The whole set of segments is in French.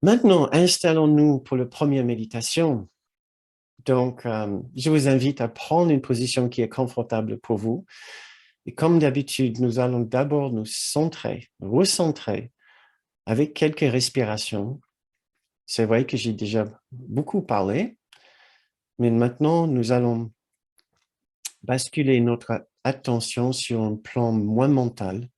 Maintenant, installons-nous pour la première méditation. Donc, je vous invite à prendre une position qui est confortable pour vous. Et comme d'habitude, nous allons d'abord nous centrer, recentrer avec quelques respirations. C'est vrai que j'ai déjà beaucoup parlé, mais maintenant, nous allons basculer notre attention sur un plan moins mental,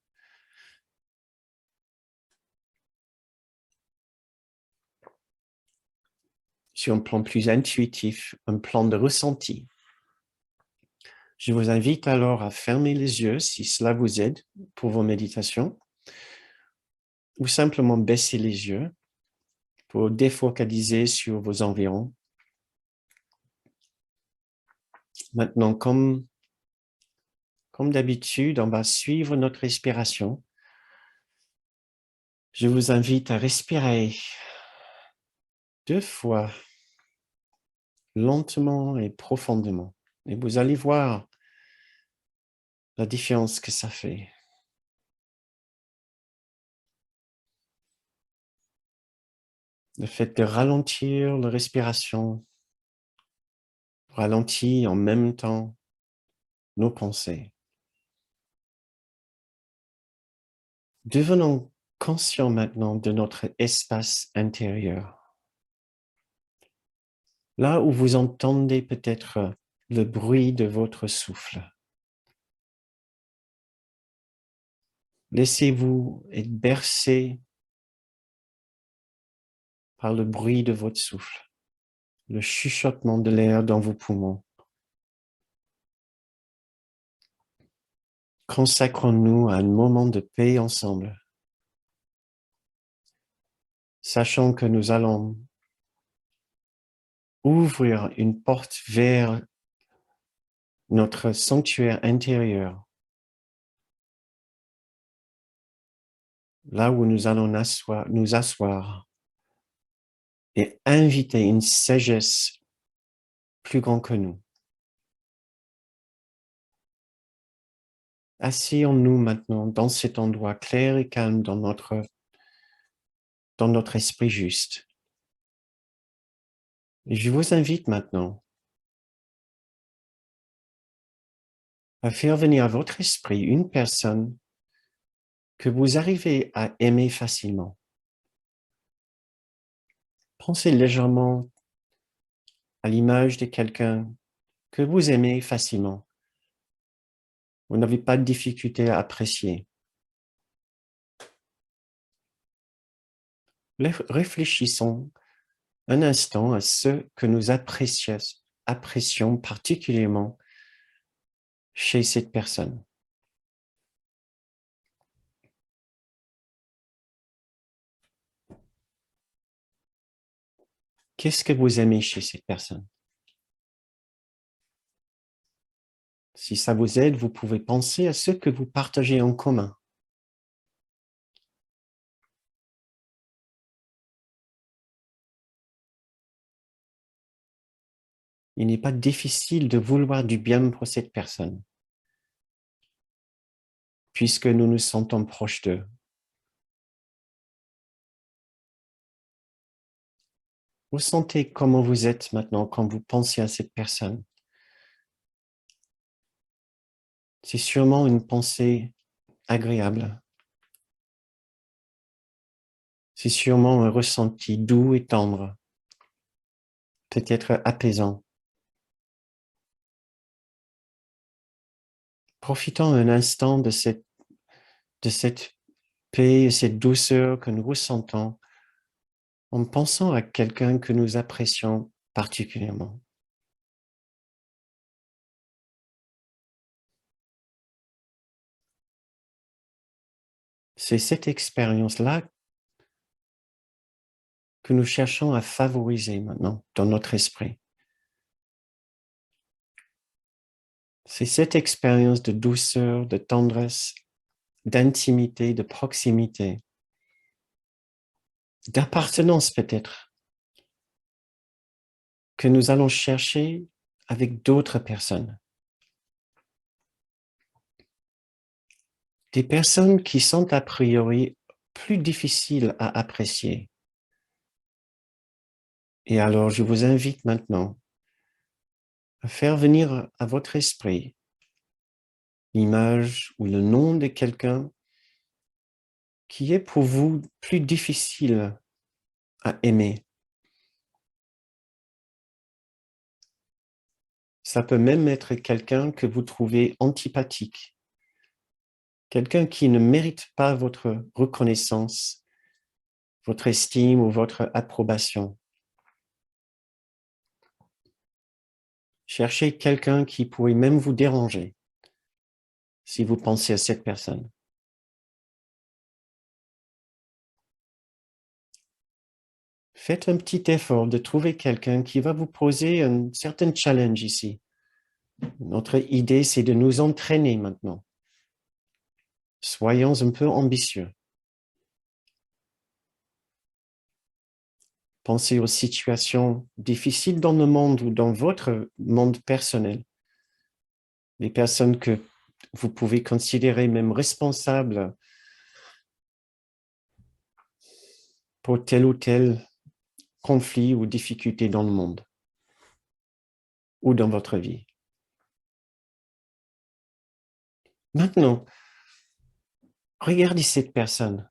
sur un plan plus intuitif, un plan de ressenti. Je vous invite alors à fermer les yeux si cela vous aide pour vos méditations, ou simplement baisser les yeux pour défocaliser sur vos environs. Maintenant, comme d'habitude, on va suivre notre respiration. Je vous invite à respirer 2 fois, lentement et profondément. Et vous allez voir la différence que ça fait. Le fait de ralentir la respiration ralentit en même temps nos pensées. Devenons conscients maintenant de notre espace intérieur. Là où vous entendez peut-être le bruit de votre souffle. Laissez-vous être bercé par le bruit de votre souffle, le chuchotement de l'air dans vos poumons. Consacrons-nous à un moment de paix ensemble, sachant que nous allons ouvrir une porte vers notre sanctuaire intérieur, là où nous allons nous asseoir et inviter une sagesse plus grande que nous. Asseyons-nous maintenant dans cet endroit clair et calme dans notre esprit juste. Et je vous invite maintenant à faire venir à votre esprit une personne que vous arrivez à aimer facilement. Pensez légèrement à l'image de quelqu'un que vous aimez facilement. Vous n'avez pas de difficulté à apprécier. Réfléchissons un instant à ce que nous apprécions particulièrement chez cette personne. Qu'est-ce que vous aimez chez cette personne? Si ça vous aide, vous pouvez penser à ce que vous partagez en commun. Il n'est pas difficile de vouloir du bien pour cette personne, puisque nous nous sentons proches d'eux. Ressentez comment vous êtes maintenant quand vous pensez à cette personne. C'est sûrement une pensée agréable. C'est sûrement un ressenti doux et tendre, peut-être apaisant. Profitons un instant de cette paix et cette douceur que nous ressentons en pensant à quelqu'un que nous apprécions particulièrement. C'est cette expérience-là que nous cherchons à favoriser maintenant dans notre esprit. C'est cette expérience de douceur, de tendresse, d'intimité, de proximité, d'appartenance peut-être, que nous allons chercher avec d'autres personnes. Des personnes qui sont a priori plus difficiles à apprécier, Et alors, je vous invite maintenant à faire venir à votre esprit l'image ou le nom de quelqu'un qui est pour vous plus difficile à aimer. Ça peut même être quelqu'un que vous trouvez antipathique, quelqu'un qui ne mérite pas votre reconnaissance, votre estime ou votre approbation. Cherchez quelqu'un qui pourrait même vous déranger si vous pensez à cette personne. Faites un petit effort de trouver quelqu'un qui va vous poser un certain challenge ici. Notre idée, c'est de nous entraîner maintenant. Soyons un peu ambitieux. Pensez aux situations difficiles dans le monde ou dans votre monde personnel. Les personnes que vous pouvez considérer même responsables pour tel ou tel conflit ou difficulté dans le monde ou dans votre vie. Maintenant, regardez cette personne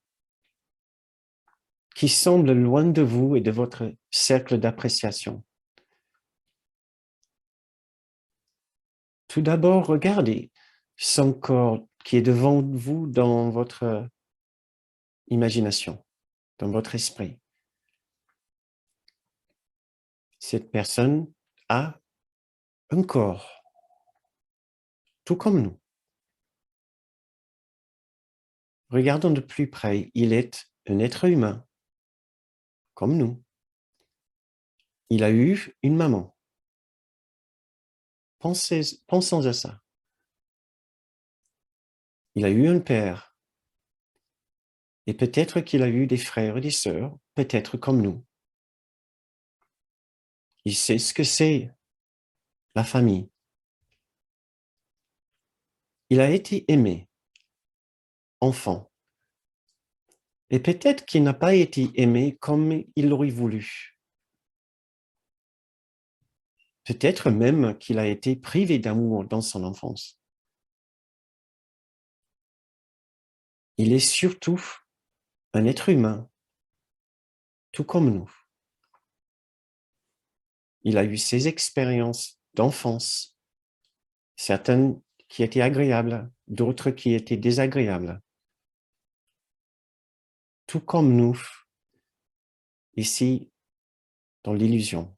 qui semble loin de vous et de votre cercle d'appréciation. Tout d'abord, regardez son corps qui est devant vous dans votre imagination, dans votre esprit. Cette personne a un corps, tout comme nous. Regardons de plus près, il est un être humain, comme nous. Il a eu une maman. Pensons à ça. Il a eu un père. Et peut-être qu'il a eu des frères et des sœurs, peut-être comme nous. Il sait ce que c'est, la famille. Il a été aimé, enfant. Et peut-être qu'il n'a pas été aimé comme il l'aurait voulu. Peut-être même qu'il a été privé d'amour dans son enfance. Il est surtout un être humain, tout comme nous. Il a eu ses expériences d'enfance, certaines qui étaient agréables, d'autres qui étaient désagréables. Tout comme nous, ici, dans l'illusion.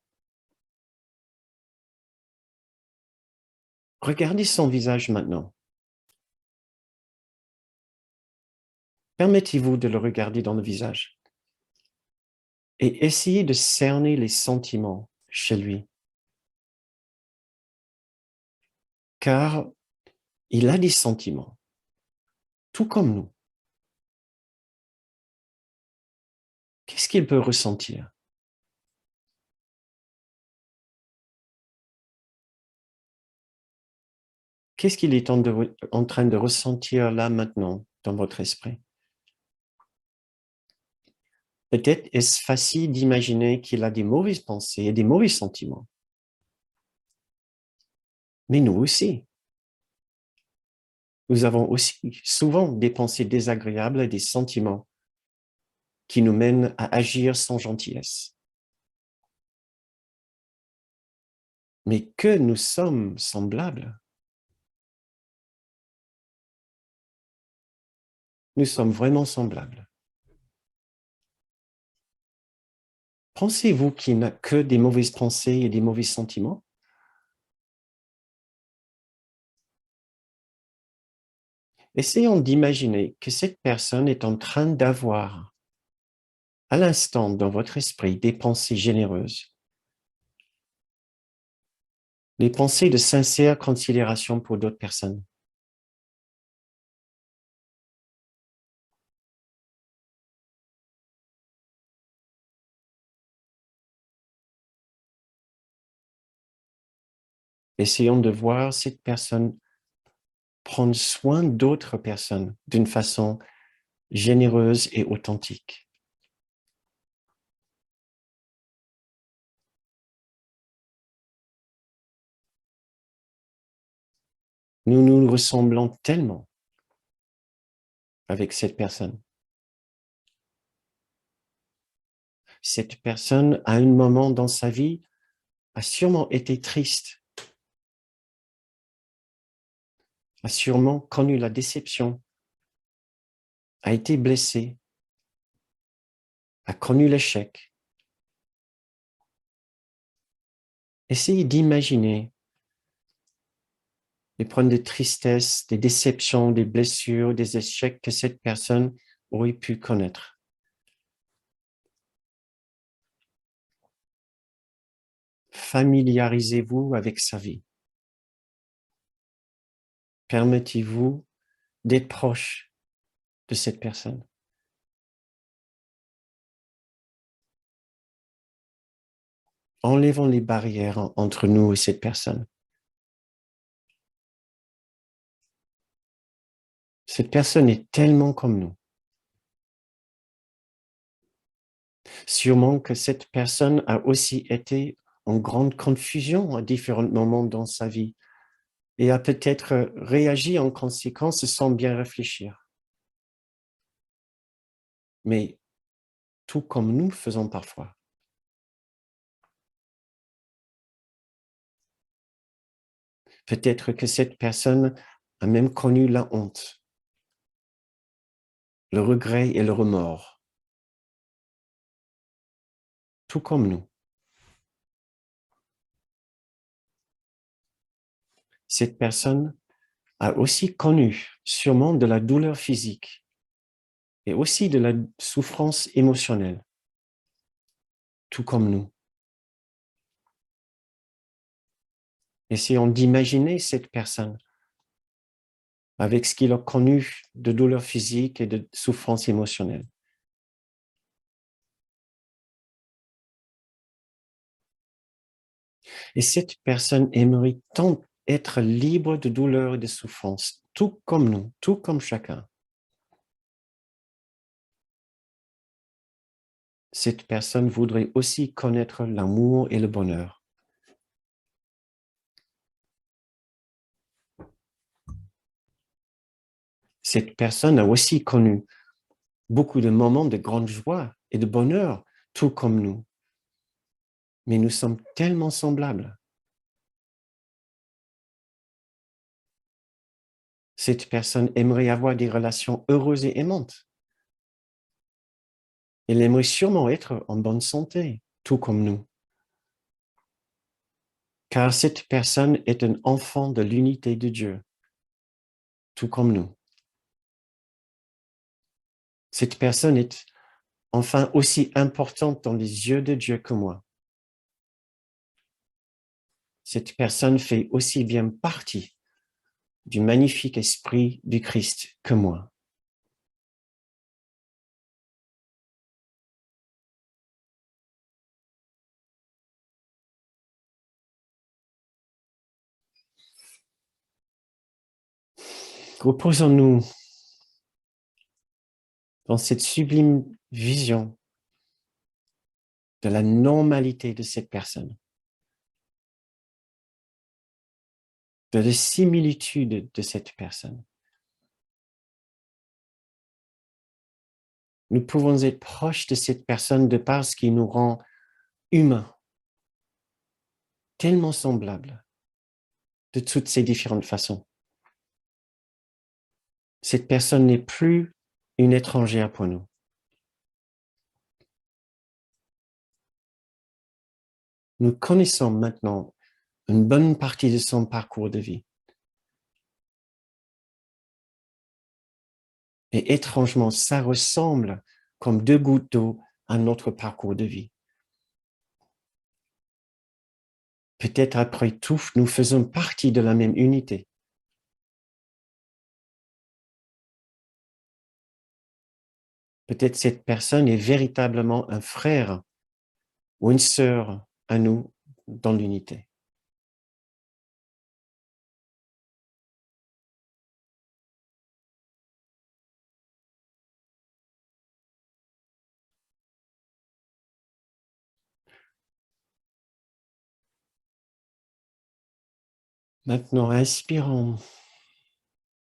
Regardez son visage maintenant. Permettez-vous de le regarder dans le visage et essayez de cerner les sentiments chez lui. Car il a des sentiments, tout comme nous. Qu'est-ce qu'il peut ressentir? Qu'est-ce qu'il est en train de ressentir là maintenant dans votre esprit? Peut-être est-ce facile d'imaginer qu'il a des mauvaises pensées et des mauvais sentiments. Mais nous aussi. Nous avons aussi souvent des pensées désagréables et des sentiments qui nous mènent à agir sans gentillesse. Mais que nous sommes semblables. Nous sommes vraiment semblables. Pensez-vous qu'il n'a que des mauvaises pensées et des mauvais sentiments? Essayons d'imaginer que cette personne est en train d'avoir, à l'instant dans votre esprit, des pensées généreuses, des pensées de sincère considération pour d'autres personnes. Essayons de voir cette personne prendre soin d'autres personnes d'une façon généreuse et authentique. Nous nous ressemblons tellement avec cette personne. Cette personne, à un moment dans sa vie, a sûrement été triste, a sûrement connu la déception, a été blessée, a connu l'échec. Essayez d'imaginer les problèmes de tristesse, des déceptions, des blessures, des échecs que cette personne aurait pu connaître. Familiarisez-vous avec sa vie. Permettez-vous d'être proche de cette personne. Enlevons les barrières entre nous et cette personne. Cette personne est tellement comme nous. Sûrement que cette personne a aussi été en grande confusion à différents moments dans sa vie et a peut-être réagi en conséquence sans bien réfléchir. Mais tout comme nous faisons parfois. Peut-être que cette personne a même connu la honte, le regret et le remords, tout comme nous. Cette personne a aussi connu sûrement de la douleur physique et aussi de la souffrance émotionnelle, tout comme nous. Essayons d'imaginer cette personne avec ce qu'il a connu de douleur physique et de souffrance émotionnelle. Et cette personne aimerait tant être libre de douleur et de souffrance, tout comme nous, tout comme chacun. Cette personne voudrait aussi connaître l'amour et le bonheur. Cette personne a aussi connu beaucoup de moments de grande joie et de bonheur, tout comme nous. Mais nous sommes tellement semblables. Cette personne aimerait avoir des relations heureuses et aimantes. Elle aimerait sûrement être en bonne santé, tout comme nous. Car cette personne est un enfant de l'unité de Dieu, tout comme nous. Cette personne est enfin aussi importante dans les yeux de Dieu que moi. Cette personne fait aussi bien partie du magnifique esprit du Christ que moi. Reposons-nous dans cette sublime vision de la normalité de cette personne, de la similitude de cette personne. Nous pouvons être proches de cette personne de par ce qui nous rend humains, tellement semblables, de toutes ces différentes façons. Cette personne n'est plus une étrangère pour nous. Nous connaissons maintenant une bonne partie de son parcours de vie. Et étrangement, ça ressemble comme deux gouttes d'eau à notre parcours de vie. Peut-être après tout, nous faisons partie de la même unité. Peut-être cette personne est véritablement un frère ou une sœur à nous dans l'unité. Maintenant, inspirons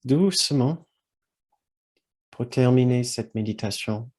doucement, pour terminer cette méditation,